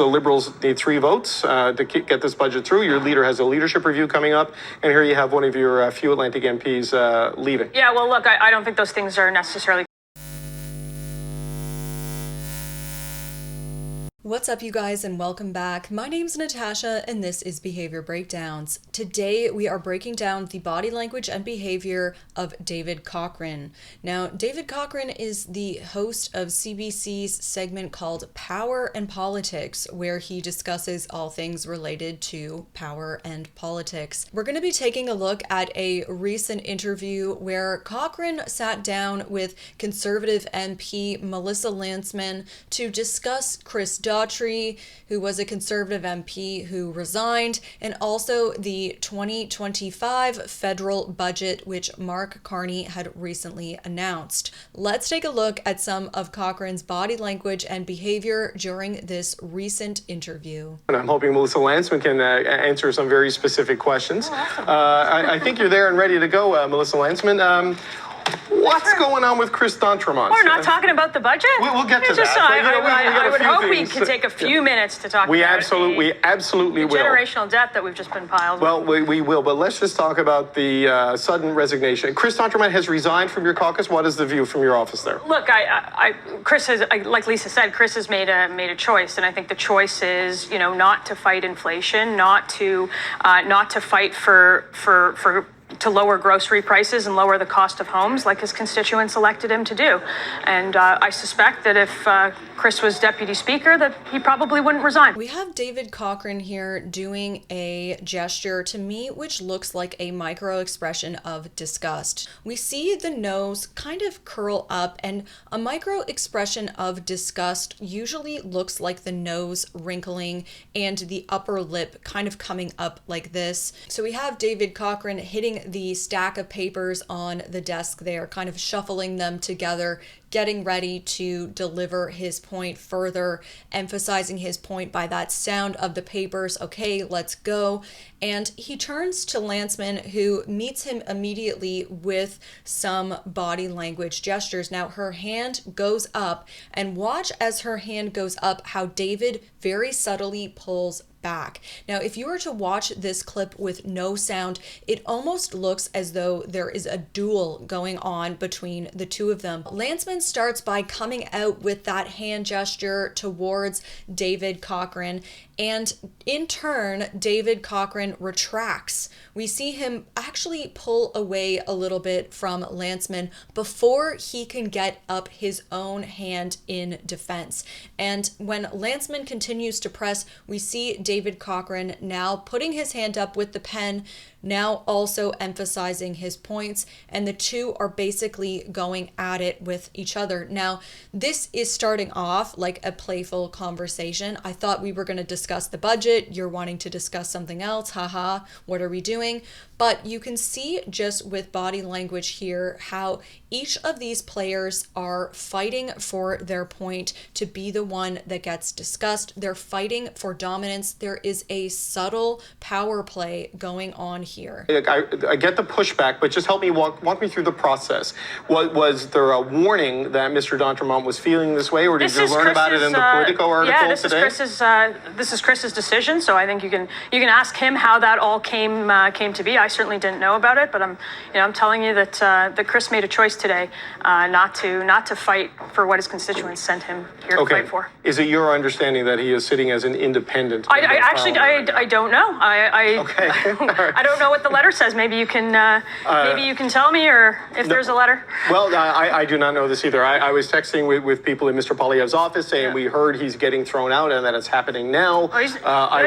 The Liberals need 3 votes to get this budget through. Your leader has a leadership review coming up, and here you have one of your few Atlantic MPs leaving. Yeah, well, look, I don't think those things are necessarily. What's up, you guys, and welcome back. My name's Natasha, and this is Behavior Breakdowns. Today, we are breaking down the body language and behavior of David Cochrane. Now, David Cochrane is the host of CBC's segment called Power and Politics, where he discusses all things related to power and politics. We're going to be taking a look at a recent interview where Cochrane sat down with Conservative MP Melissa Lantsman to discuss Chris Daughtry, who was a Conservative MP who resigned, and also the 2025 federal budget, which Mark Carney had recently announced. Let's take a look at some of Cochrane's body language and behavior during this recent interview. And I'm hoping Melissa Lantsman can answer some very specific questions. Oh, awesome. I think you're there and ready to go, Melissa Lantsman. What's going on with Chris Daughtry? We're not talking about the budget? We'll get to just, that. I would hope we could take a few minutes to talk we about absolutely the will. generational debt that we've just been piled Well, we will, but let's just talk about the sudden resignation. Chris Daughtry has resigned from your caucus. What is the view from your office there? Look, Chris has, like Lisa said, Chris has made a choice, and I think the choice is, not to fight inflation, not to fight to lower grocery prices and lower the cost of homes like his constituents elected him to do. And I suspect that if Chris was deputy speaker, that he probably wouldn't resign. We have David Cochrane here doing a gesture to me which looks like a micro expression of disgust. We see the nose kind of curl up, and a micro expression of disgust usually looks like the nose wrinkling and the upper lip kind of coming up like this. So we have David Cochrane hitting the stack of papers on the desk there, kind of shuffling them together, getting ready to deliver his point further, emphasizing his point by that sound of the papers. Okay, let's go. And he turns to Lantsman, who meets him immediately with some body language gestures. Now her hand goes up, and watch as her hand goes up how David very subtly pulls back. Now, if you were to watch this clip with no sound, it almost looks as though there is a duel going on between the two of them. Lantsman starts by coming out with that hand gesture towards David Cochrane, and in turn, David Cochrane retracts. We see him actually pull away a little bit from Lantsman before he can get up his own hand in defense. And when Lantsman continues to press, we see David Cochrane now putting his hand up with the pen, now also emphasizing his points, and the two are basically going at it with each other. Now, this is starting off like a playful conversation. I thought we were going to discuss the budget. You're wanting to discuss something else. Haha, what are we doing? But you can see just with body language here how each of these players are fighting for their point to be the one that gets discussed. They're fighting for dominance. There is a subtle power play going on here. I get the pushback, but just help me walk me through the process. Was there a warning that Mr. Daughtry was feeling this way, or did you learn about it in the Politico article today? This is Chris's decision, so I think you can ask him how that all came to be. I certainly didn't know about it, but I'm telling you that Chris made a choice today not to fight for what his constituents sent him here to fight for. Is it your understanding that he is sitting as an independent? I don't know. I don't know what the letter says. Maybe you can tell me, or if there's a letter. Well, I do not know this either. I was texting with people in Mr. Poilievre's office saying we heard he's getting thrown out and that it's happening now. He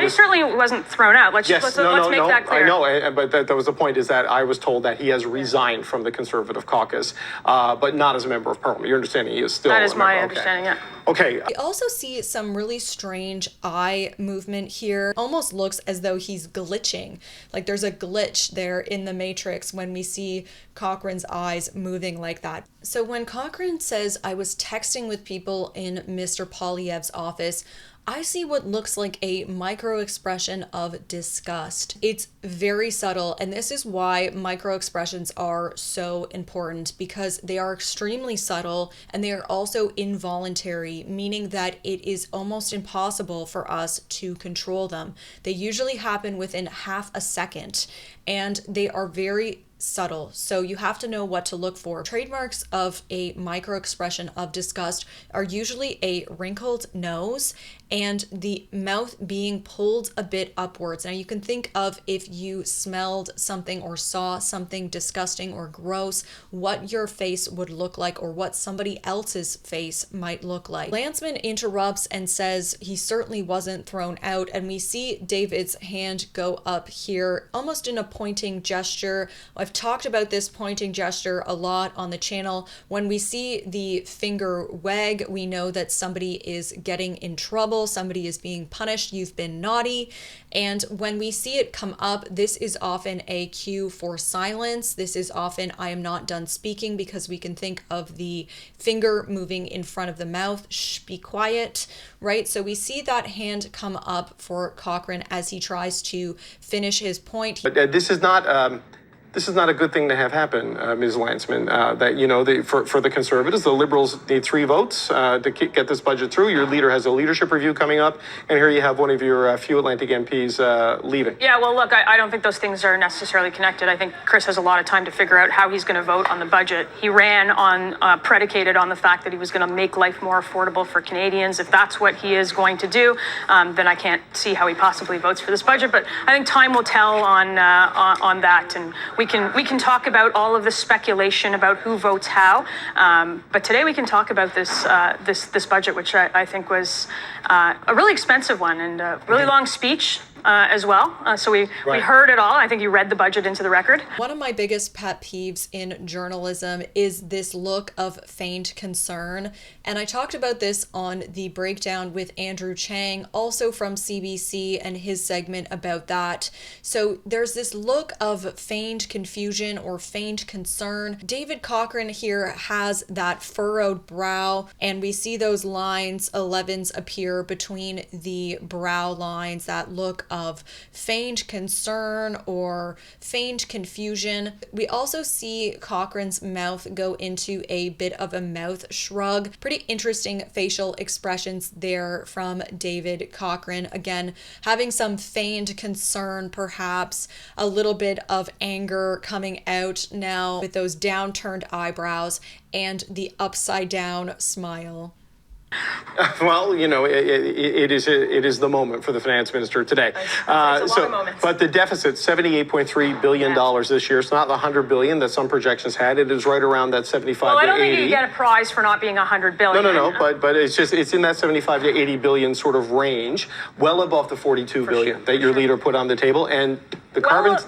certainly wasn't thrown out. Let's make that clear. I know, but that was the point, is that I was told that he has resigned from the Conservative caucus, but not as a member of Parliament. Your understanding, he is still a member. That is my understanding, yeah. Okay. We also see some really strange eye movement here. Almost looks as though he's glitching. Like there's a glitch there in the matrix when we see Cochrane's eyes moving like that. So when Cochrane says, I was texting with people in Mr. Poilievre's office, I see what looks like a microexpression of disgust. It's very subtle, and this is why microexpressions are so important, because they are extremely subtle and they are also involuntary, meaning that it is almost impossible for us to control them. They usually happen within half a second, and they are very subtle, so you have to know what to look for. Trademarks of a microexpression of disgust are usually a wrinkled nose and the mouth being pulled a bit upwards. Now you can think of, if you smelled something or saw something disgusting or gross, what your face would look like, or what somebody else's face might look like. Lantsman interrupts and says he certainly wasn't thrown out, and we see David's hand go up here, almost in a pointing gesture. I've talked about this pointing gesture a lot on the channel. When we see the finger wag, we know that somebody is getting in trouble, somebody is being punished, you've been naughty. And when we see it come up, this is often a cue for silence. This is often, I am not done speaking, because we can think of the finger moving in front of the mouth. Shh, be quiet, right? So we see that hand come up for Cochrane as he tries to finish his point. But this is not a good thing to have happen, Ms. Lantsman. For the Conservatives, the Liberals need 3 votes to get this budget through. Your leader has a leadership review coming up, and here you have one of your few Atlantic MPs leaving. Yeah, well, look, I don't think those things are necessarily connected. I think Chris has a lot of time to figure out how he's going to vote on the budget. He ran on predicated on the fact that he was going to make life more affordable for Canadians. If that's what he is going to do, then I can't see how he possibly votes for this budget. But I think time will tell on that, and we can talk about all of the speculation about who votes how, but today we can talk about this budget, which I think was a really expensive one and a really long speech as well. So we heard it all. I think you read the budget into the record. One of my biggest pet peeves in journalism is this look of feigned concern. And I talked about this on the breakdown with Andrew Chang, also from CBC, and his segment about that. So there's this look of feigned confusion or feigned concern. David Cochrane here has that furrowed brow, and we see those lines, 11s, appear between the brow lines, that look of feigned concern or feigned confusion. We also see Cochrane's mouth go into a bit of a mouth shrug. Pretty interesting facial expressions there from David Cochrane. Again, having some feigned concern, perhaps a little bit of anger coming out now with those downturned eyebrows and the upside down smile. Well, it is the moment for the finance minister today. It's a lot of moments. But the deficit, $78.3 billion this year. It's not the $100 billion that some projections had. It is right around that 75 to 80. Well, I don't think you get a prize for not being $100 billion. No. But it's in that 75 to 80 billion sort of range, well above the 42 billion that your leader put on the table, and the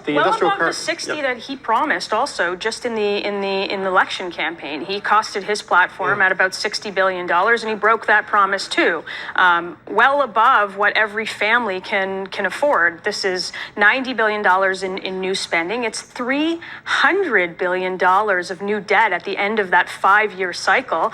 industrial above the 60 that he promised. Also, just in the election campaign, he costed his platform at about $60 billion, and he broke that promise too. Well above what every family can afford. This is $90 billion in new spending. It's $300 billion of new debt at the end of that 5-year cycle,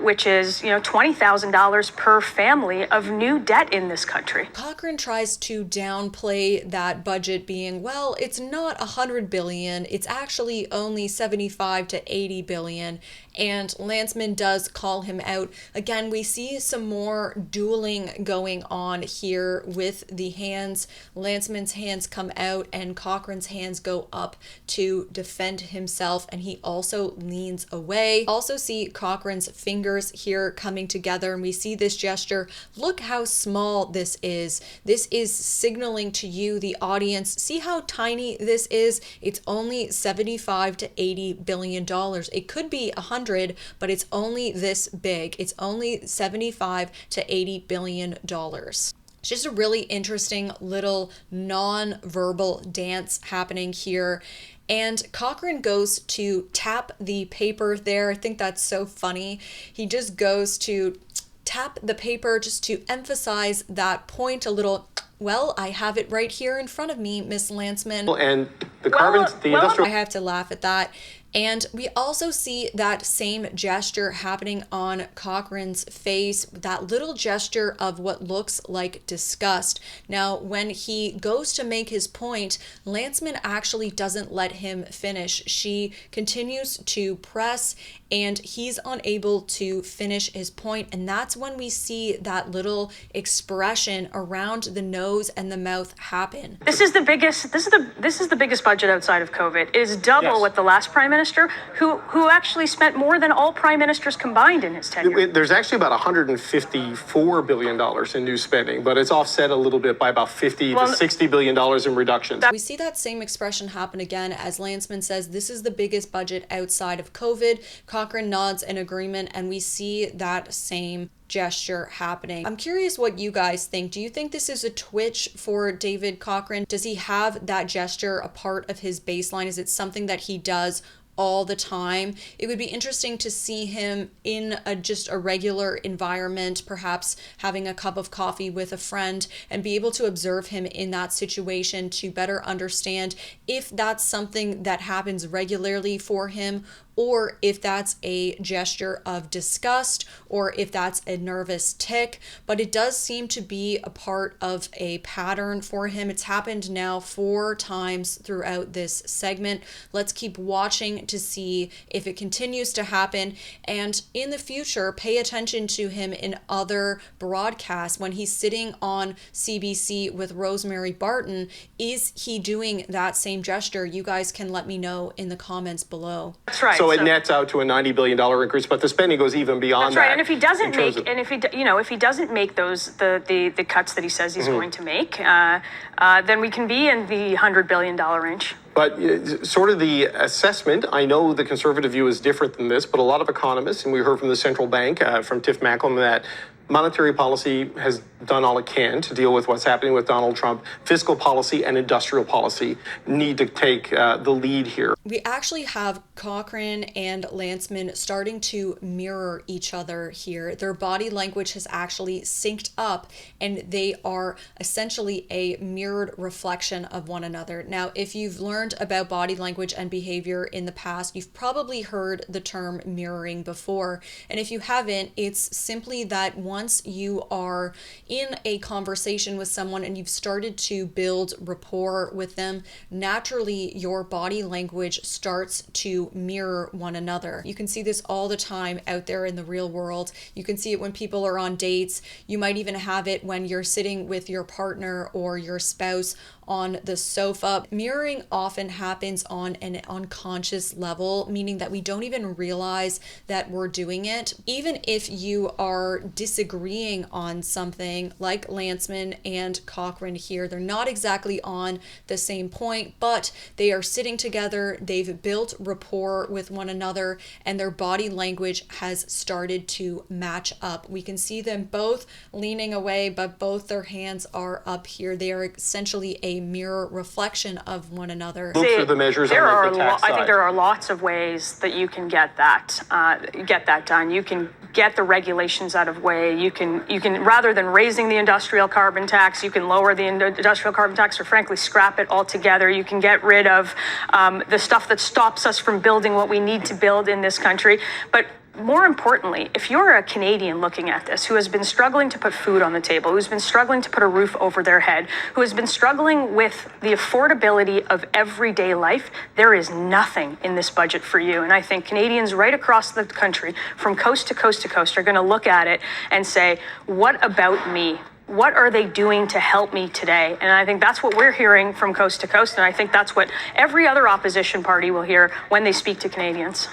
which is $20,000 per family of new debt in this country. Cochrane tries to downplay that budget being, well, it's not $100 billion, it's actually only $75 to $80 billion. And Lantsman does call him out. Again, we see some more dueling going on here with the hands. Lantsman's hands come out and Cochrane's hands go up to defend himself, and he also leans away. Also see Cochrane's fingers here coming together, and we see this gesture. Look how small this is. This is signaling to you, the audience, see how tiny this is? It's only $75 to $80 billion. It could be 100, but it's only this big. It's only 75 to 80 billion dollars. It's just a really interesting little non-verbal dance happening here. And Cochrane goes to tap the paper there. I think that's so funny. He just goes to tap the paper just to emphasize that point a little. Well, I have it right here in front of me, Miss Lantsman. And I have to laugh at that. And we also see that same gesture happening on Cochrane's face, that little gesture of what looks like disgust. Now, when he goes to make his point, Lantsman actually doesn't let him finish. She continues to press and he's unable to finish his point. And that's when we see that little expression around the nose and the mouth happen. This is the biggest budget outside of COVID. It is double Yes. what the last prime minister, who actually spent more than all prime ministers combined in his tenure. There's actually about $154 billion in new spending, but it's offset a little bit by about $50 to $60 billion in reductions. We see that same expression happen again as Lantsman says this is the biggest budget outside of COVID. Cochrane nods in agreement, and we see that same gesture happening. I'm curious what you guys think. Do you think this is a twitch for David Cochrane? Does he have that gesture a part of his baseline? Is it something that he does all the time? It would be interesting to see him in just a regular environment, perhaps having a cup of coffee with a friend, and be able to observe him in that situation to better understand if that's something that happens regularly for him, or if that's a gesture of disgust, or if that's a nervous tic. But it does seem to be a part of a pattern for him. It's happened now 4 times throughout this segment. Let's keep watching to see if it continues to happen. And in the future, pay attention to him in other broadcasts when he's sitting on CBC with Rosemary Barton. Is he doing that same gesture? You guys can let me know in the comments below. That's right. So it nets out to a $90 billion increase, but the spending goes even beyond That's right. that. And if he doesn't if he doesn't make those the cuts that he says he's going to make, then we can be in the $100 billion range. But sort of the assessment, I know the Conservative view is different than this, but a lot of economists, and we heard from the central bank, from Tiff Macklem, that monetary policy has done all it can to deal with what's happening with Donald Trump. Fiscal policy and industrial policy need to take the lead here. We actually have Cochrane and Lantsman starting to mirror each other here. Their body language has actually synced up, and they are essentially a mirrored reflection of one another. Now, if you've learned about body language and behavior in the past, you've probably heard the term mirroring before. And if you haven't, it's simply that once you are in a conversation with someone and you've started to build rapport with them, naturally your body language starts to mirror one another. You can see this all the time out there in the real world. You can see it when people are on dates. You might even have it when you're sitting with your partner or your spouse on the sofa. Mirroring often happens on an unconscious level, meaning that we don't even realize that we're doing it. Even if you are disagreeing on something like Lantsman and Cochrane here, they're not exactly on the same point, but they are sitting together, they've built rapport with one another, and their body language has started to match up. We can see them both leaning away, but both their hands are up here. They are essentially a mirror reflection of one another. Look through the measures on like the tax I think side. there are lots of ways that you can get that done. You can get the regulations out of way. You can rather than raising the industrial carbon tax, you can lower the industrial carbon tax, or frankly scrap it altogether. You can get rid of the stuff that stops us from building what we need to build in this country. But more importantly, if you're a Canadian looking at this who has been struggling to put food on the table, who's been struggling to put a roof over their head, who has been struggling with the affordability of everyday life, there is nothing in this budget for you. And I think Canadians right across the country, from coast to coast to coast, are going to look at it and say, what about me? What are they doing to help me today? And I think that's what we're hearing from coast to coast. And I think that's what every other opposition party will hear when they speak to Canadians.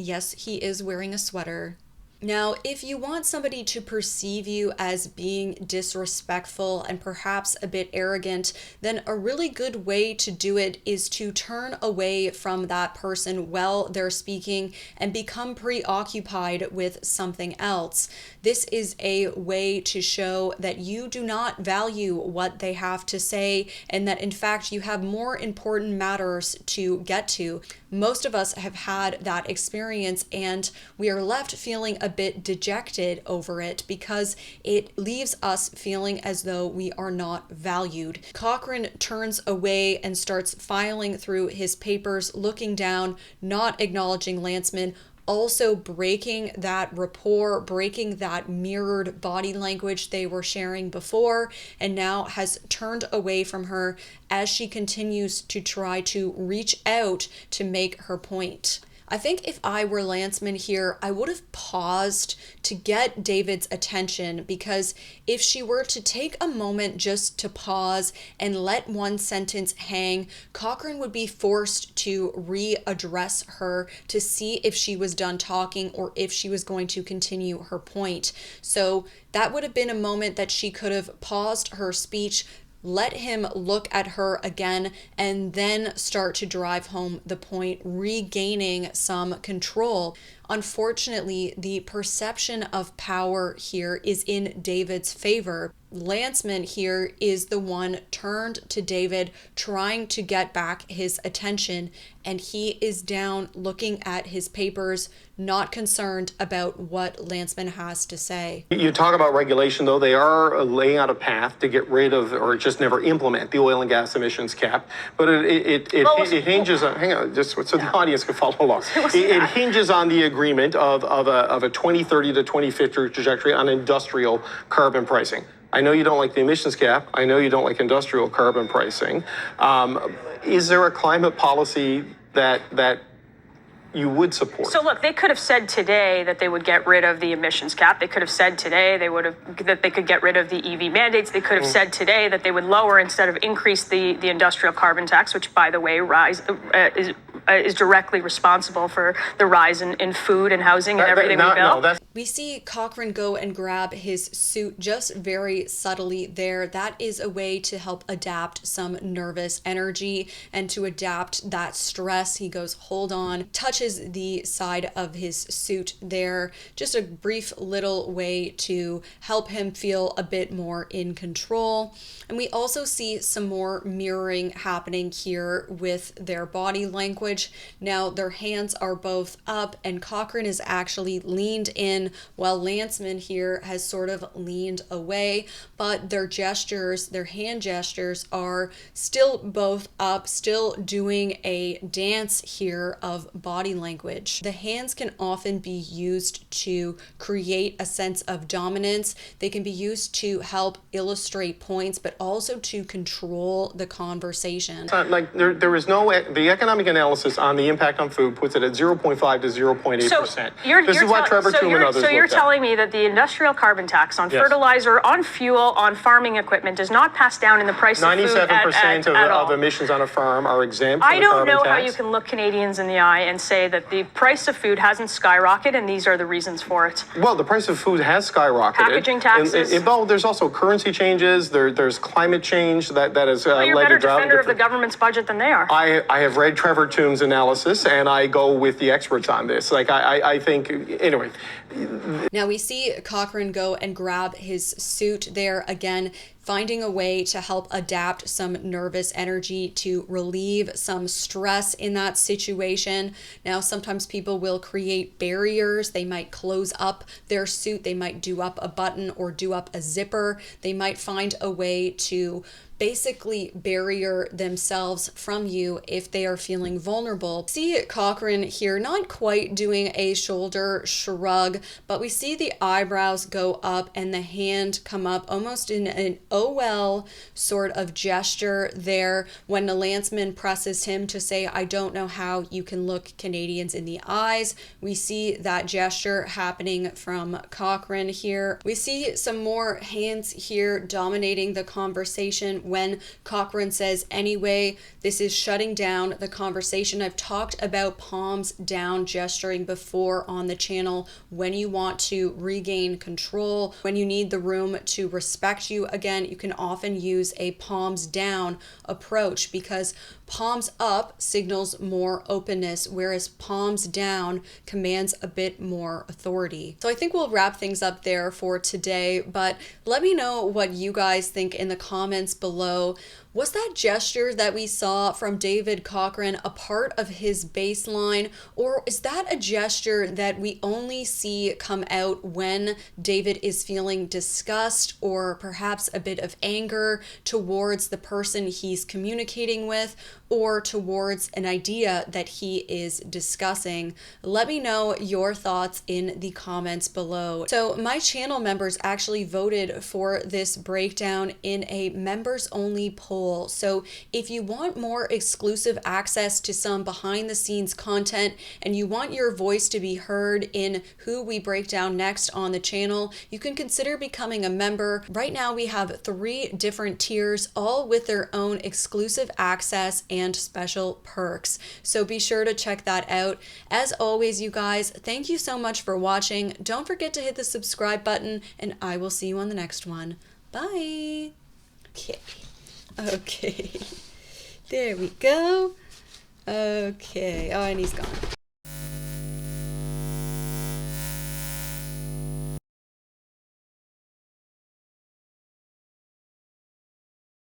Yes, he is wearing a sweater. Now, if you want somebody to perceive you as being disrespectful and perhaps a bit arrogant, then a really good way to do it is to turn away from that person while they're speaking and become preoccupied with something else. This is a way to show that you do not value what they have to say and that in fact you have more important matters to get to. most of us have had that experience, and we are left feeling a bit dejected over it because it leaves us feeling as though we are not valued. Cochrane turns away and starts filing through his papers, looking down, not acknowledging Lantsman, also breaking that rapport, breaking that mirrored body language they were sharing before, and now has turned away from her as she continues to try to reach out to make her point. I think if I were Lantsman here, I would have paused to get David's attention, because if she were to take a moment just to pause and let one sentence hang, Cochrane would be forced to readdress her to see if she was done talking or if she was going to continue her point. So that would have been a moment that she could have paused her speech, let him look at her again, and then start to drive home the point, regaining some control. Unfortunately, the perception of power here is in David's favor. Lantsman here is the one turned to David, trying to get back his attention, and he is down looking at his papers, not concerned about what Lantsman has to say. You talk about regulation, though. They are laying out a path to get rid of, or just never implement, the oil and gas emissions cap. But it hinges on, hang on, just so the audience can follow along. It hinges on the agreement of a 2030 to 2050 trajectory on industrial carbon pricing. I know you don't like the emissions cap. I know you don't like industrial carbon pricing. Is there a climate policy that you would support? So look, they could have said today that they would get rid of the emissions cap. They could have said today that they could get rid of the EV mandates. They could have said today that they would lower instead of increase the industrial carbon tax, which, by the way, is directly responsible for the rise in food and housing and everything we build. We see Cochrane go and grab his suit just very subtly there. That is a way to help adapt some nervous energy and to adapt that stress. He goes, hold on, touches the side of his suit there. Just a brief little way to help him feel a bit more in control. And we also see some more mirroring happening here with their body language. Now their hands are both up, and Cochrane is actually leaned in while Lantsman here has sort of leaned away, but their gestures, their hand gestures, are still both up, still doing a dance here of body language. The hands can often be used to create a sense of dominance. They can be used to help illustrate points, but also to control the conversation. Like there is no, the economic analysis on the impact on food puts it at 0.5 to 0.8%. This is what Trevor Toom and others So you're looked at. telling me that the industrial carbon tax on fertilizer, on fuel, on farming equipment does not pass down in the price of food 97% at all. of emissions on a farm are exempt from I the don't carbon know tax. how you can look Canadians in the eye and say that the price of food hasn't skyrocketed and these are the reasons for it. Well, the price of food has skyrocketed. Packaging taxes. Well, there's also currency changes. There's climate change that has Well, you're a led better to drought. defender of the government's budget than they are. I have read Trevor Toom's analysis, and I go with the experts on this. Like, I think, anyway. Now we see Cochrane go and grab his suit there again, finding a way to help adapt some nervous energy to relieve some stress in that situation. Now, sometimes people will create barriers. They might close up their suit. They might do up a button or do up a zipper. They might find a way to basically barrier themselves from you if they are feeling vulnerable. See Cochrane here not quite doing a shoulder shrug, but we see the eyebrows go up and the hand come up almost in an oh well sort of gesture there when the Lantsman presses him to say, I don't know how you can look Canadians in the eyes. We see that gesture happening from Cochrane here. We see some more hands here dominating the conversation when Cochrane says, anyway, this is shutting down the conversation. I've talked about palms down gesturing before on the channel when you want to regain control, when you need the room to respect you again. You can often use a palms down approach because palms up signals more openness, whereas palms down commands a bit more authority. So I think we'll wrap things up there for today, but let me know what you guys think in the comments below. Was that gesture that we saw from David Cochrane a part of his baseline, or is that a gesture that we only see come out when David is feeling disgust or perhaps a bit of anger towards the person he's communicating with or towards an idea that he is discussing? Let me know your thoughts in the comments below. So my channel members actually voted for this breakdown in a members only poll. So if you want more exclusive access to some behind the scenes content and you want your voice to be heard in who we break down next on the channel, you can consider becoming a member. Right now we have 3 different tiers, all with their own exclusive access and special perks. So be sure to check that out. As always, you guys, thank you so much for watching. Don't forget to hit the subscribe button, and I will see you on the next one. Bye. Okay. There we go. Okay. Oh, and he's gone.